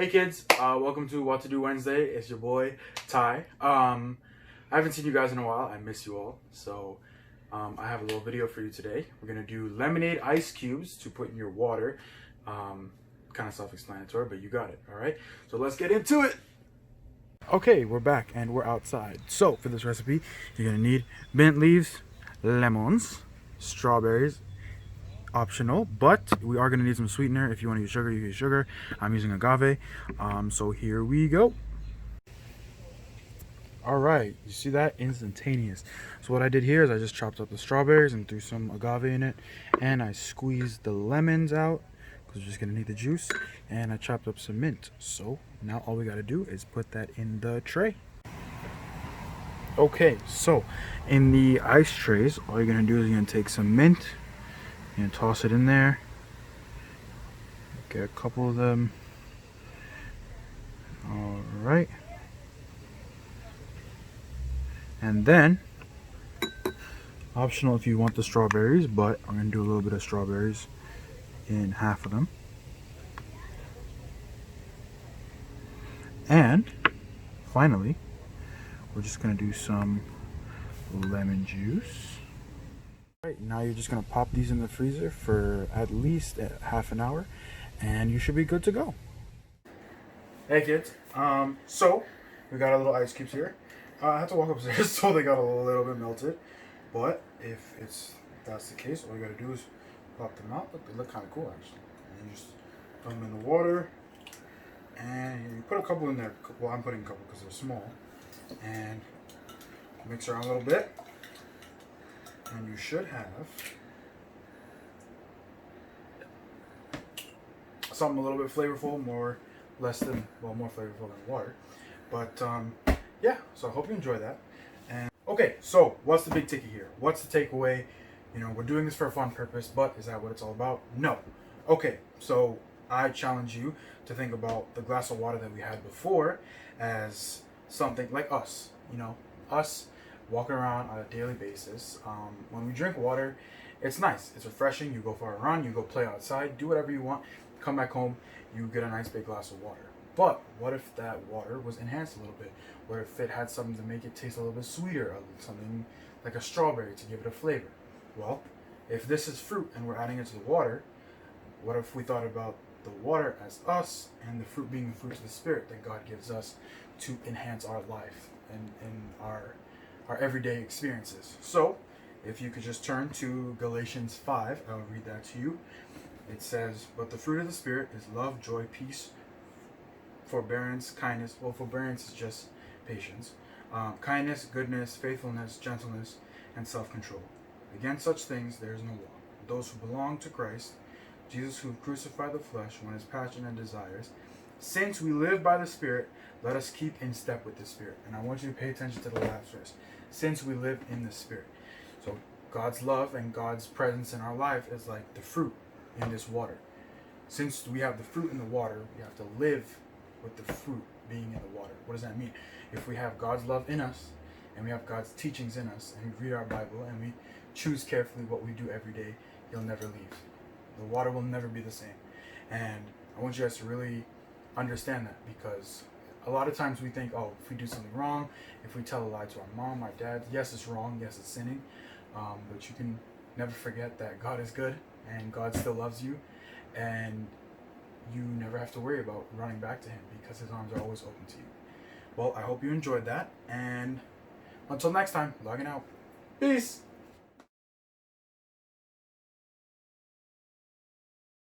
Hey kids, welcome to What to Do Wednesday. It's your boy Ty. I haven't seen you guys in a while. I miss you all. So I have a little video for you today. We're gonna do lemonade ice cubes to put in your water. Kind of self-explanatory, but you got it. All right. So let's get into it. Okay, we're back and we're outside. So for this recipe, you're gonna need mint leaves, lemons, strawberries. Optional, but we are going to need some sweetener. If you want to use sugar, you can use sugar. I'm using agave. So here we go. All right, you see that? Instantaneous. So what I did here is I just chopped up the strawberries and threw some agave in it, and I squeezed the lemons out because we're just going to need the juice, and I chopped up some mint. So now all we got to do is put that in the tray. Okay, so in the ice trays, all you're going to do is you're going to take some mint and toss it in there. Get a couple of them. All right. And then, optional if you want the strawberries, but I'm going to do a little bit of strawberries in half of them. And finally, we're just going to do some lemon juice. Right, now you're just going to pop these in the freezer for at least half an hour and you should be good to go. Hey kids, so we got our little ice cubes here. I had to walk upstairs so they got a little bit melted, but if that's the case, all you got to do is pop them out. Look, they look kind of cool actually. And you just throw them in the water and you put a couple in there. Well, I'm putting a couple because they're small, and mix around a little bit. And you should have something a little bit flavorful, more flavorful than water. But yeah, so I hope you enjoy that. And okay, so what's the big ticket here? What's the takeaway? You know, we're doing this for a fun purpose, but is that what it's all about? No. Okay, so I challenge you to think about the glass of water that we had before as something like us, you know, us walking around on a daily basis. When we drink water, it's nice, it's refreshing. You go for a run, you go play outside, do whatever you want, come back home, you get a nice big glass of water. But what if that water was enhanced a little bit? What if it had something to make it taste a little bit sweeter, something like a strawberry to give it a flavor? Well, if this is fruit and we're adding it to the water, what if we thought about the water as us and the fruit being the fruits of the Spirit that God gives us to enhance our life and our everyday experiences? So if you could just turn to Galatians 5, I will read that to you. It says, but the fruit of the Spirit is love, joy, peace, forbearance, kindness. Well, forbearance is just patience. Kindness, goodness, faithfulness, gentleness, and self-control. Against such things there is no law. Those who belong to Christ, Jesus, who crucified the flesh when his passion and desires, since we live by the Spirit, let us keep in step with the Spirit. And I want you to pay attention to the last verse. Since we live in the Spirit. So God's love and God's presence in our life is like the fruit in this water. Since we have the fruit in the water, we have to live with the fruit being in the water. What does that mean? If we have God's love in us, and we have God's teachings in us, and we read our Bible, and we choose carefully what we do every day, He'll never leave. The water will never be the same. And I want you guys to really understand that, because a lot of times we think, oh, if we do something wrong, if we tell a lie to our mom, our dad, yes, it's wrong, yes, it's sinning, but you can never forget that God is good and God still loves you, and you never have to worry about running back to Him because His arms are always open to you. Well, I hope you enjoyed that, and until next time, logging out. Peace!